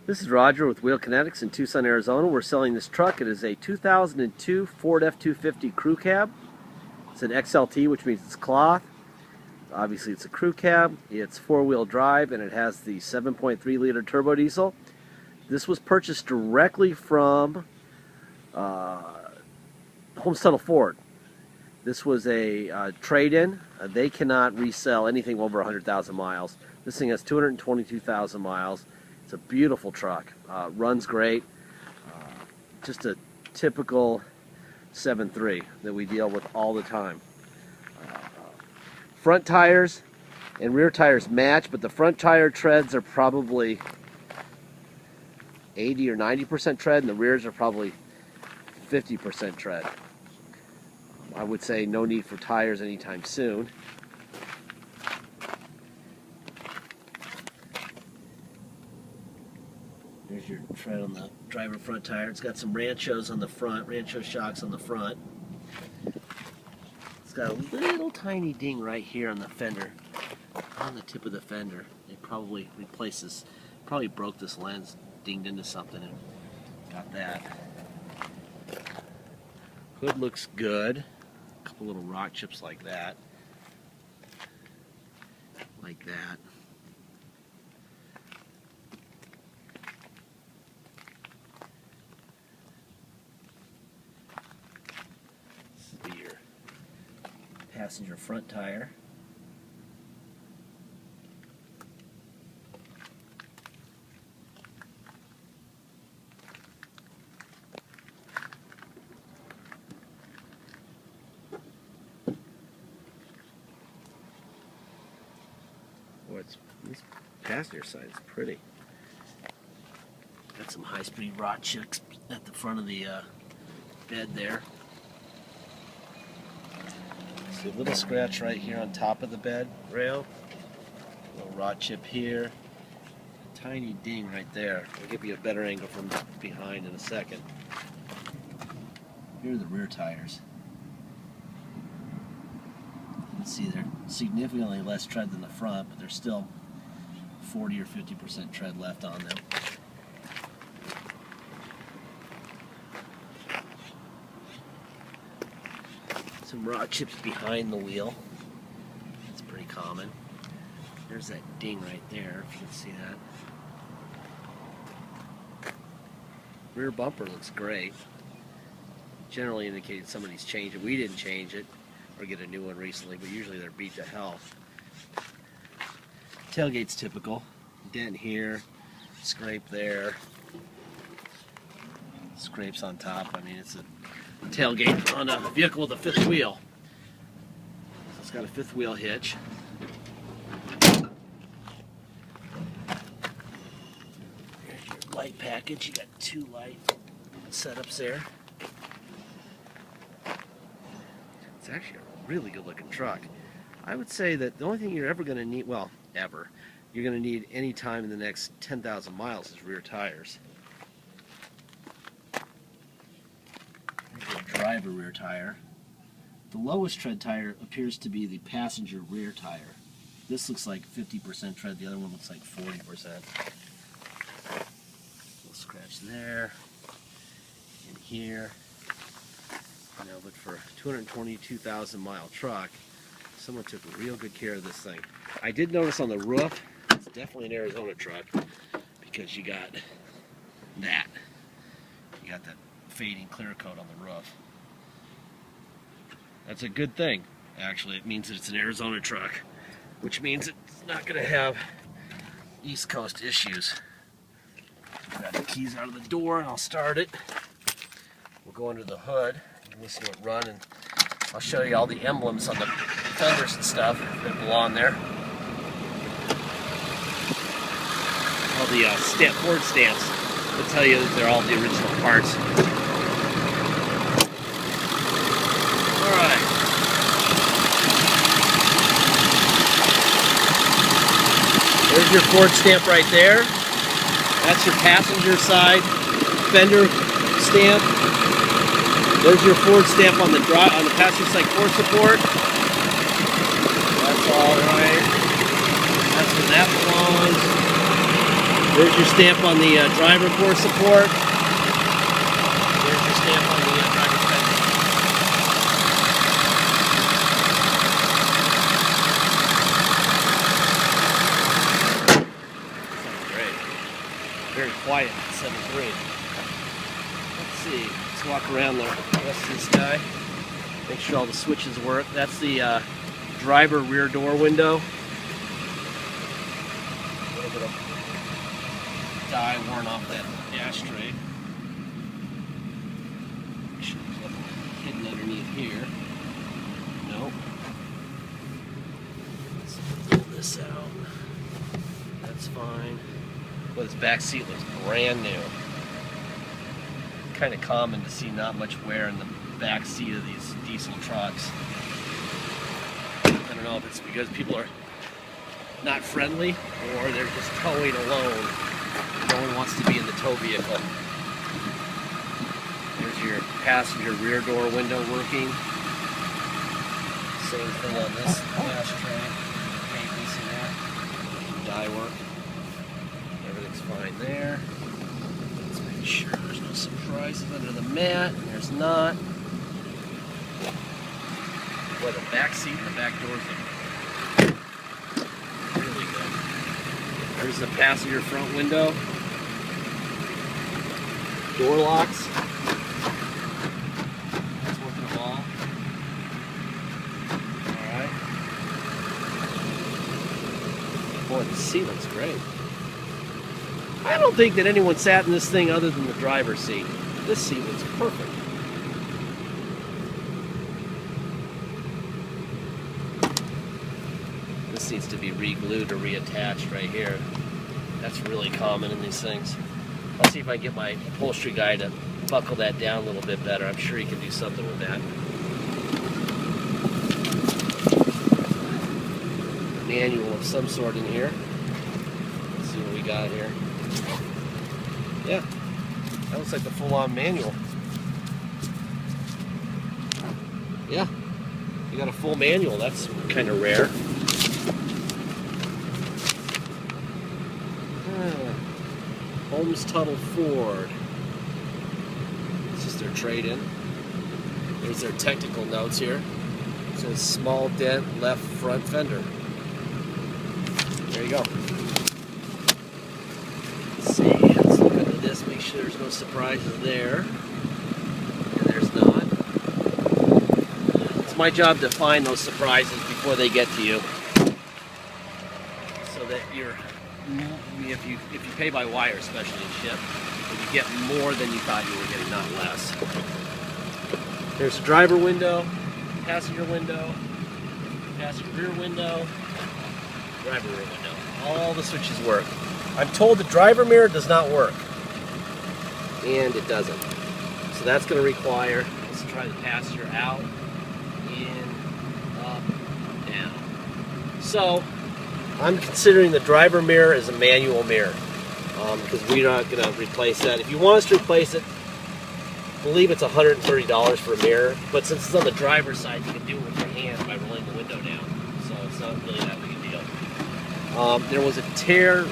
This is Roger with Wheel Kinetics in Tucson, Arizona. We're selling this truck. It is a 2002 Ford F250 crew cab. It's an XLT, which means it's cloth. Obviously it's a crew cab. It's four-wheel drive and it has the 7.3 liter turbo diesel. This was purchased directly from Holmes Tunnel Ford. This was a trade-in. They cannot resell anything over 100,000 miles. This thing has 222,000 miles. It's a beautiful truck. Runs great. Just a typical 7.3 that we deal with all the time. Front tires and rear tires match, but the front tire treads are probably 80 or 90% tread, and the rears are probably 50% tread. I would say no need for tires anytime soon. There's your tread on the driver front tire. It's got some Ranchos on the front, Rancho shocks on the front. It's got a little tiny ding right here on the fender, on the tip of the fender. They probably replaced this, probably broke this lens, dinged into something and got that. Hood looks good. A couple little rock chips like that. Like that. Passenger front tire. Boy, this passenger side is pretty. Got some high-speed rod chicks at the front of the bed there. See a little scratch right here on top of the bed rail. A little rod chip here. A tiny ding right there. I'll give you a better angle from behind in a second. Here are the rear tires. You can see they're significantly less tread than the front, but there's still 40 or 50% tread left on them. Some rod chips behind the wheel. That's pretty common. There's that ding right there, if you can see that. Rear bumper looks great. Generally indicates somebody's changed it. We didn't change it or get a new one recently, but usually they're beat to hell. Tailgate's typical. Dent here, scrape there, scrapes on top. I mean, it's a tailgate on a vehicle with a fifth wheel. So it's got a fifth wheel hitch. Here's your light package. You got two light setups there. It's actually a really good looking truck. I would say that the only thing you're ever going to need, well, ever, you're going to need any time in the next 10,000 miles is rear tires. Driver rear tire. The lowest tread tire appears to be the passenger rear tire. This looks like 50% tread, the other one looks like 40%. Little scratch there, and here. You know, but for a 222,000 mile truck, someone took real good care of this thing. I did notice on the roof, it's definitely an Arizona truck, because you got that. You got that fading clear coat on the roof. That's a good thing, actually. It means that it's an Arizona truck, which means it's not going to have East Coast issues. Got the keys out of the door, and I'll start it. We'll go under the hood and listen to it run, and I'll show you all the emblems on the fenders and stuff that belong there. All the Ford stamps will tell you that they're all the original parts. Alright. There's your Ford stamp right there. That's your passenger side fender stamp. There's your Ford stamp on the passenger side core support. That's alright. That's where that belongs. There's your stamp on the driver core support. There's your stamp on the driver's pedal. Sounds great. Very quiet, 7.3. Let's see. Let's walk around the rest of this guy. Make sure all the switches work. That's the driver rear door window. A little bit of dye worn off that dash tray. Make sure there's nothing hidden underneath here. Nope. Let's pull this out. That's fine. Well, this back seat looks brand new. Kind of common to see not much wear in the back seat of these diesel trucks. I don't know if it's because people are not friendly or they're just towing alone. No one wants to be in the tow vehicle. There's your passenger rear door window working. Same thing on this dash tray. Paint this and that. Dye work. Everything's fine there. Let's make sure there's no surprises under the mat. There's not. Boy, the back seat and the back doors look really good. There's the passenger front window. Door locks. That's working all. Alright. Boy, the seat looks great. I don't think that anyone sat in this thing other than the driver's seat. This seat looks perfect. This needs to be re-glued or reattached right here. That's really common in these things. I'll see if I can get my upholstery guy to buckle that down a little bit better. I'm sure he can do something with that. Manual of some sort in here. Let's see what we got here. Yeah, that looks like the full-on manual. Yeah, you got a full manual. That's kind of rare. Holmes Tuttle Ford. This is their trade-in. There's their technical notes here. It says small dent left front fender. There you go. Let's see. Let's look under this. Make sure there's no surprises there. And there's not. It's my job to find those surprises before they get to you, so that you're. If you pay by wire, especially in ship, you get more than you thought you were getting, not less. There's a driver window, passenger window, passenger rear window, driver rear window. All the switches work. I'm told the driver mirror does not work, and it doesn't. So that's going to require, let's try the passenger out, in, up, down. So I'm considering the driver mirror as a manual mirror because we're not going to replace that. If you want us to replace it, I believe it's $130 for a mirror, but since it's on the driver's side, you can do it with your hand by rolling the window down, so it's not really that big a deal. There was a tear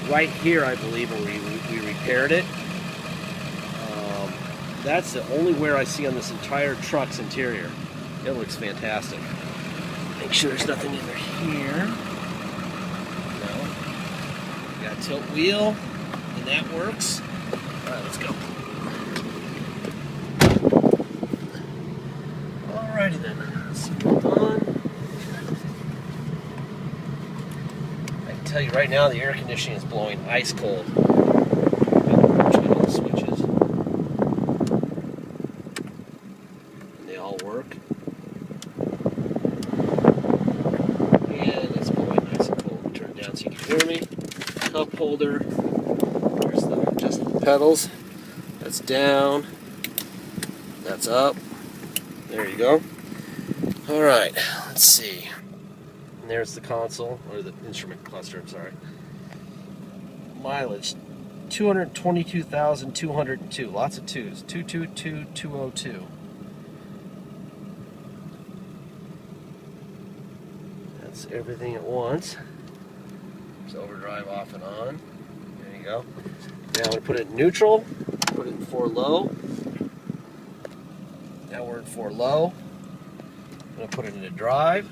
right here, I believe, where we repaired it. That's the only wear I see on this entire truck's interior. It looks fantastic. Make sure there's nothing in here. Got a tilt wheel, and that works. Alright, let's go. Alrighty then. Let's put on. I can tell you right now the air conditioning is blowing ice cold. Turn all the switches. And they all work. And it's blowing nice and cold. Turn it down so you can hear me. Cup holder. There's the adjustable pedals. That's down. That's up. There you go. Alright, let's see. And there's the console, or the instrument cluster, I'm sorry. Mileage 222,202. Lots of twos. 222,202. That's everything at once. There's overdrive off and on. go. Now I'm going to put it in neutral, put it in 4 low. Now we're in 4 low. I'm going to put it into drive.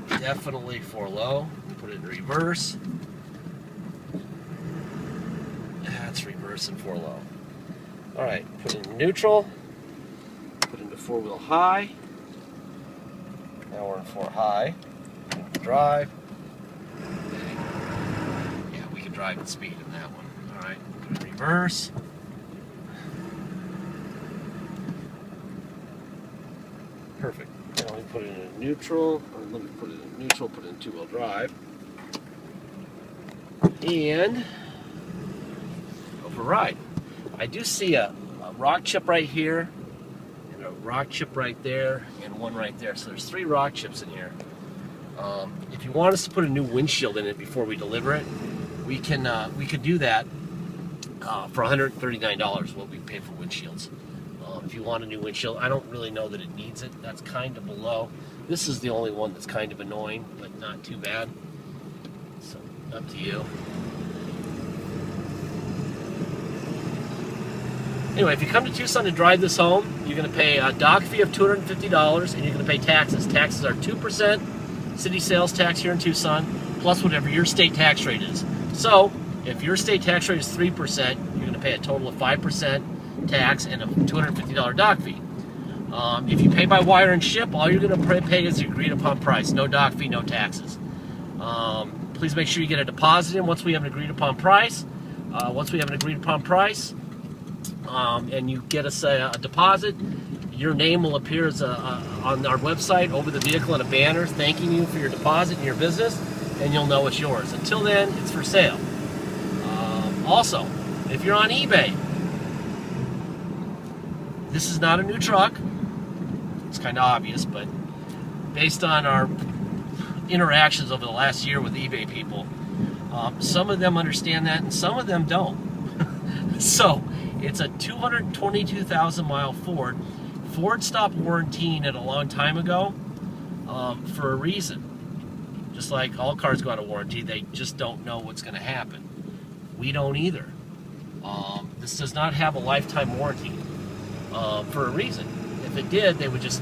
Definitely 4 low. Put it in reverse. That's reverse and 4 low. Alright, put it in neutral. Put it into 4-wheel high. Now we're in 4 high. Drive. Yeah, we can drive at speed in that one. Alright, put it in reverse. Perfect. Now we put it in neutral. Or let me put it in neutral, put it in 2-wheel drive. And go for a ride. I do see a rock chip right here, and a rock chip right there, and one right there. So there's 3 rock chips in here. If you want us to put a new windshield in it before we deliver it, we could do that for $139. What we pay for windshields. If you want a new windshield, I don't really know that it needs it. That's kind of below. This is the only one that's kind of annoying, but not too bad. So up to you. Anyway, if you come to Tucson to drive this home, you're going to pay a dock fee of $250, and you're going to pay taxes. Taxes are 2% city sales tax here in Tucson, plus whatever your state tax rate is. So, if your state tax rate is 3%, you're going to pay a total of 5% tax and a $250 dock fee. If you pay by wire and ship, all you're going to pay is the agreed upon price. No dock fee, no taxes. Please make sure you get a deposit in once we have an agreed upon price. And you get us a deposit, your name will appear as on our website over the vehicle in a banner thanking you for your deposit and your business, and you'll know it's yours. Until then, it's for sale. Also, if you're on eBay, this is not a new truck. It's kind of obvious, but based on our interactions over the last year with eBay people, some of them understand that and some of them don't. So it's a 222,000 mile Ford. Ford stopped warrantying it a long time ago for a reason. Just like all cars go out of warranty, they just don't know what's going to happen. We don't either. This does not have a lifetime warranty for a reason. If it did, they would just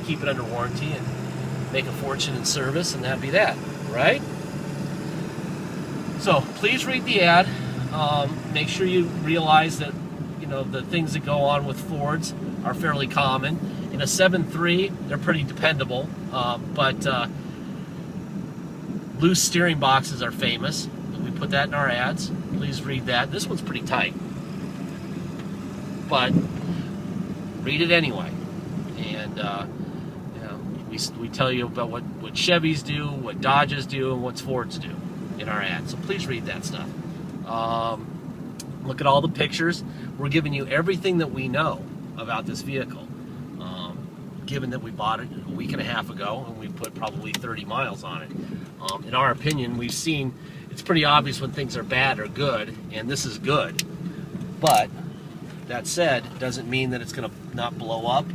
keep it under warranty and make a fortune in service, and that'd be that, right? So please read the ad. Make sure you realize that the things that go on with Fords are fairly common. In a 7.3, they're pretty dependable, but loose steering boxes are famous. We put that in our ads. Please read that. This one's pretty tight, but read it anyway. And we tell you about what Chevys do, what Dodges do, and what Fords do in our ads. So please read that stuff. Look at all the pictures. We're giving you everything that we know about this vehicle, given that we bought it a week and a half ago and we put probably 30 miles on it. In our opinion, we've seen it's pretty obvious when things are bad or good, and this is good. But that said, doesn't mean that it's going to not blow up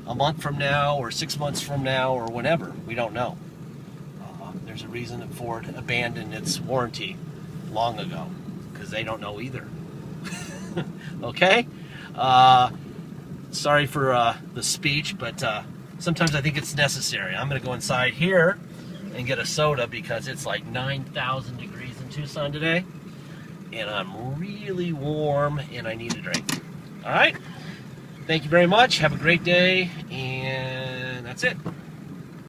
a month from now or 6 months from now or whenever. We don't know. There's a reason that Ford abandoned its warranty long ago, because they don't know either. Okay? Sorry for the speech, but sometimes I think it's necessary. I'm going to go inside here and get a soda because it's like 9,000 degrees in Tucson today, and I'm really warm and I need a drink. All right? Thank you very much. Have a great day, and that's it.